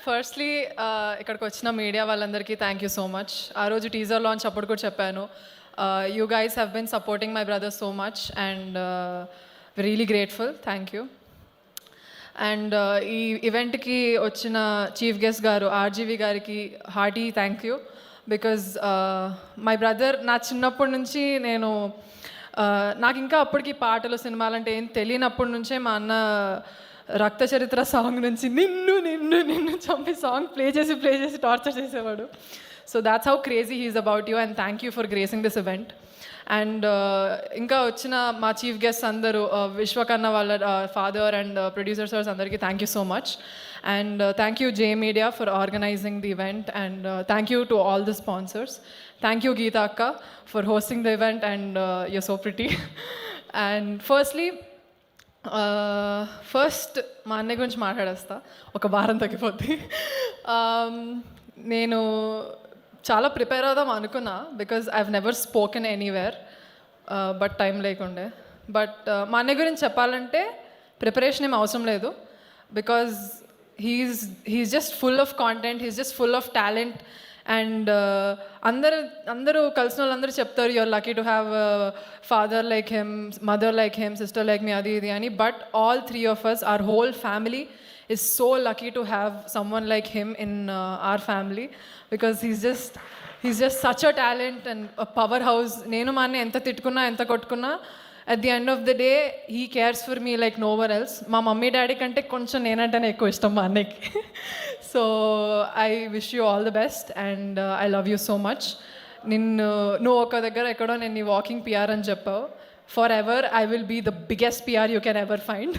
Firstly ఇక్కడికి వచ్చిన media వాళ్ళందరికీ థ్యాంక్ యూ సో మచ్. ఆ రోజు టీజర్ లాంచ్ అప్పుడు కూడా చెప్పాను, you guys have been supporting my brother so much and really grateful. Thank you. And ఈ ఈవెంట్కి వచ్చిన చీఫ్ గెస్ట్ గారు ఆర్జీవి గారికి hearty thank you. Because my brother నా చిన్నప్పటి నుంచి నాకు ఇంకా అప్పటికి పాటలు సినిమాలు అంటే ఏం తెలియనప్పటి నుంచే మా అన్న రక్త చరిత్ర సాంగ్ నుంచి నిన్ను నిన్ను నిన్ను చంపి సాంగ్ ప్లే చేసి టార్చర్ చేసేవాడు. So that's how crazy he's about you and thank you for gracing this event. And ఇంకా వచ్చిన మా చీఫ్ గెస్ట్ అందరూ విశ్వకన్న వాళ్ళ ఫాదర్ అండ్ ప్రొడ్యూసర్స్ అందరికీ thank you so much. And thank you J media for organizing the event and thank you to all the sponsors. Thank you Geeta అక్క for hosting the event and your so pretty. And first మా అన్నయ్య గురించి మాట్లాడేస్తా, ఒక వారం తగ్గిపోద్ది. నేను చాలా prepare అవుదాం అనుకున్నా because I have never spoken anywhere, but time లేకుండే. బట్ మా అన్నయ్య గురించి చెప్పాలంటే ప్రిపరేషన్ ఏం అవసరం లేదు because he's just full of content, he's just full of talent. And అందరూ కలిసిన వాళ్ళందరూ చెప్తారు you're lucky to have father like him, mother like him, sister like me, అది ఇది అని. But all three of us, our whole family is so lucky to have someone like him in our family because he's just such a talent and a powerhouse. నేను మా అన్న ఎంత తిట్టుకున్నా ఎంత కొట్టుకున్నా at the end of the day he cares for me like nowhere else. మా mummy daddy కంటే కొంచెం నేనంటేనే ఎక్కువ ఇష్టం మా అన్నయ్యకి. So I wish you all the best and I love you so much. నువ్వు ఒక దగ్గర ఎక్కడో నేను నీ వాకింగ్ పిఆర్ అని చెప్పావు. Forever I will be the biggest PR you can ever find.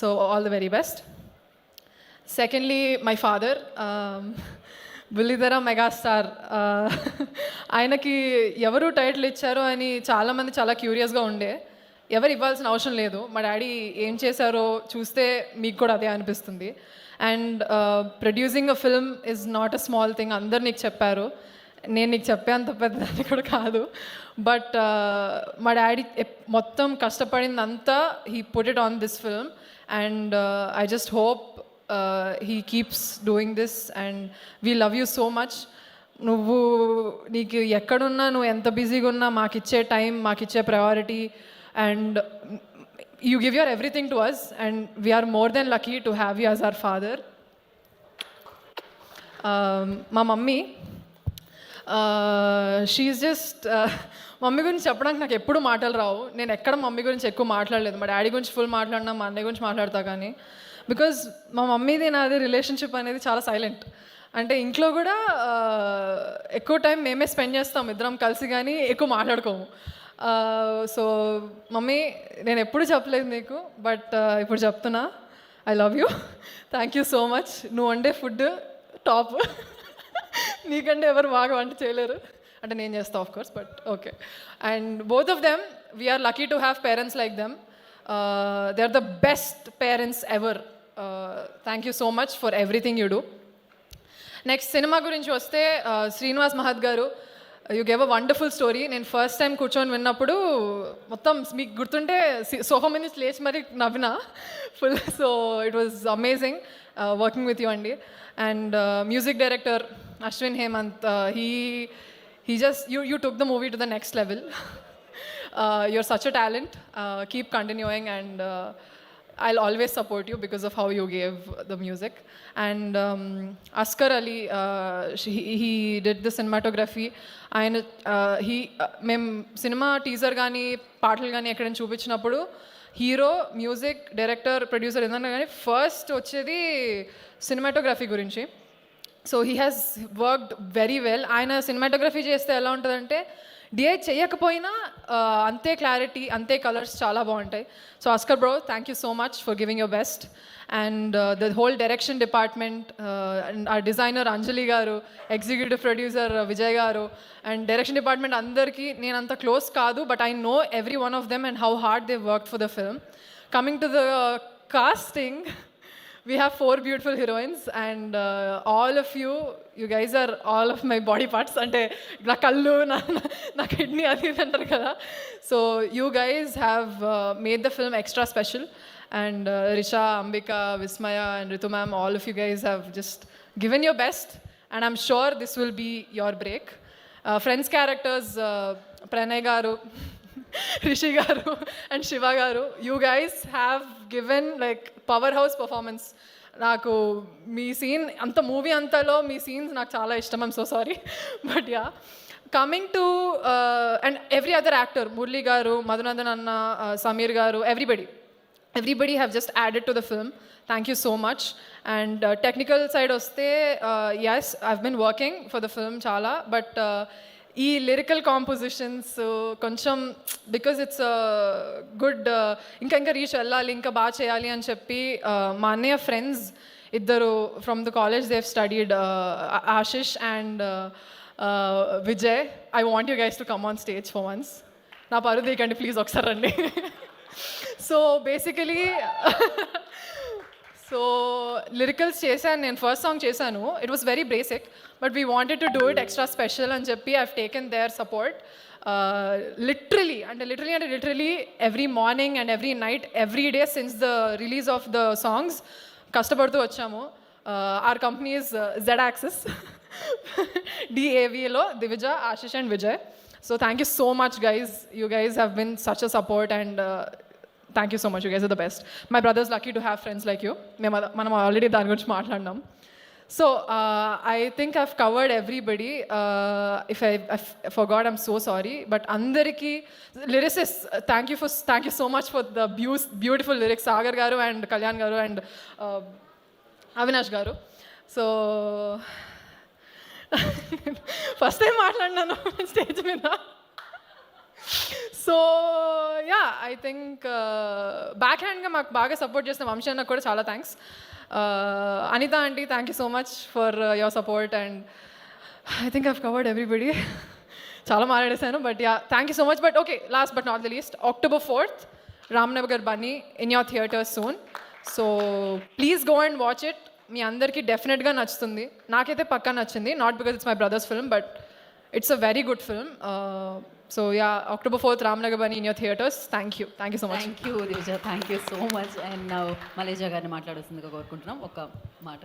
So all the very best. Secondly my father బుల్లిధర megastar. ఆయనకి ఎవరు టైటిల్ ఇచ్చారో అని చాలామంది చాలా క్యూరియస్గా ఉండే. ఎవరు ఇవ్వాల్సిన అవసరం లేదు, మా డాడీ ఏం చేశారో చూస్తే మీకు కూడా అదే అనిపిస్తుంది. And producing a film is not a small thing. అందరు నీకు చెప్పారు, నేను నీకు చెప్పేంత పెద్దదాన్ని కూడా కాదు. బట్ మా డాడీ మొత్తం కష్టపడిందంతా he put it on this film and I just hope he keeps doing this and we love you so much. నీకు ఎక్కడున్నా, నువ్వు ఎంత బిజీగా ఉన్నా మాకిచ్చే టైం, మాకిచ్చే priority and you give your everything to us and we are more than lucky to have you as our father. మా mummy, she is just mummy గురించి చెప్పడానికి నాకు ఎప్పుడు మాటలు రావు. నేను ఎక్కడ మమ్మీ గురించి ఎక్కువ మాట్లాడలేదు. మా డాడీ గురించి ఫుల్ మాట్లాడినా, మా అన్నయ్య గురించి మాట్లాడతా కానీ బికాజ్ మా మమ్మీది నాది రిలేషన్షిప్ అనేది చాలా సైలెంట్. అంటే ఇంట్లో కూడా ఎక్కువ టైం మేమే స్పెండ్ చేస్తాం ఇద్దరం కలిసి, కానీ ఎక్కువ మాట్లాడుకోము. సో మమ్మీ, నేను ఎప్పుడు చెప్పలేదు నీకు, బట్ ఇప్పుడు చెప్తున్నా, I love you. Thank you so much. నువ్వు వండే ఫుడ్ టాప్. నీకంటే ఎవరు బాగా వంట చేయలేరు. అంటే నేను చేస్తాను of course, but okay. And both of them, we're lucky to have parents like them. They are the best parents ever. Thank you so much for everything you do. Next cinema గురించి వస్తే, శ్రీనివాస్ మహత్ గారు, you gave a wonderful story. నేను first time కూర్చొని విన్నప్పుడు మొత్తం మీకు గుర్తుంటే sofa మీద నుంచి లేచి మరీ నవ్వినా full. So it was amazing working with you అండి. And music director Ashwin Hemanth, he just you took the movie to the next level. You're such a talent. Keep continuing and I'll always support you because of how you gave the music. And Askar Ali, he did the cinematography. ఆయన మేము cinema teaser కానీ పాటలు కానీ ఎక్కడైనా చూపించినప్పుడు hero, music director, producer ఏదన్నా కానీ first వచ్చేది సినిమాటోగ్రఫీ గురించి. So he has worked very well. ఆయన సినిమాటోగ్రఫీ చేస్తే ఎలా ఉంటుందంటే డిఐ చేయకపోయినా అంతే క్లారిటీ, అంతే కలర్స్ చాలా బాగుంటాయి. So Oscar bro, thank you so much for giving your best. And the whole direction department and a designer Anjali గారు, ఎగ్జిక్యూటివ్ ప్రొడ్యూసర్ విజయ్ గారు అండ్ డైరెక్షన్ డిపార్ట్మెంట్ అందరికీ నేను అంత క్లోజ్ కాదు, but I know every one of them and how hard they work for the film. Coming to the casting, we have 4 beautiful heroines, and all of you, you guys are all of my body parts. Ante na kallu na kidney adi antaru kada. So you guys have made the film extra special, and Risha, Ambika, Vismaya and Ritu ma'am, all of you guys have just given your best, and I'm sure this will be your break. Friends characters, Pranay garu, Rishi garu and Shiva garu, you guys have given like powerhouse performance. నాకు మీ scene అంత movie అంతలో మీ scenes నాకు చాలా ఇష్టం. I'm so sorry, but yeah, coming to and every other actor, Murali garu, Madhunandan అన్న, Sameer garu, everybody have just added to the film. Thank you so much. And technical side వస్తే, yes, I've been working for the film చాలా, but ఈ lyrical compositions కొంచెం, because it's good, ఇంకా reach వెళ్ళాలి, ఇంకా బాగా చేయాలి అని చెప్పి మా అన్నయ్య ఫ్రెండ్స్ ఇద్దరు from the college they have studied, Ashish and Vijay. I want you guys to come on stage for once. నా పరు తీయకండి ప్లీజ్, ఒకసారి రండి. సో బేసికలీ సో లిరికల్స్ చేశాను నేను, ఫస్ట్ సాంగ్ చేశాను. It was very basic, but we wanted to do it extra special అని చెప్పి I have taken their support. Literally every morning and every night, every day since the release of the songs కష్టపడుతూ వచ్చాము. Our company is Z axis, DAVలో Divija, Ashish and Vijay. So thank you so much guys, you guys have been such a support, and thank you so much. You guys are the best. My brother's lucky to have friends like you. మనం already దాని గురించి మాట్లాడినాం. So I think I've covered everybody. If I forgot, I'm so sorry. But అందరికీ lyricist, thank you so much for the beautiful lyrics, Sagar garu and Kalyan garu and Avinash garu. So first time మాట్లాడినాను stage మీద. So yeah, I think back హ్యాండ్గా మాకు బాగా support చేసిన వంశీ అన్నకు కూడా చాలా thanks. Anitha aunty, thank you so much for your support. And I think I've covered everybody. చాలా మాట్లాడేశాను, but yeah, thank you so much. But okay, last but not the least, October 4th, Ramnagar Bunny in your theatres soon. So please go and watch it. మీ అందరికీ డెఫినెట్గా నచ్చుతుంది. నాకైతే పక్కా నచ్చింది, not because it's my brother's film, but it's a very good film. So yeah, October 4th, Ramnagar Bunny in your theatres. Thank you so much. Thank you Divija, thank you so much. And మలేజా గారిని మాట్లాడుతుందిగా కోరుకుంటున్నాం ఒక మాట.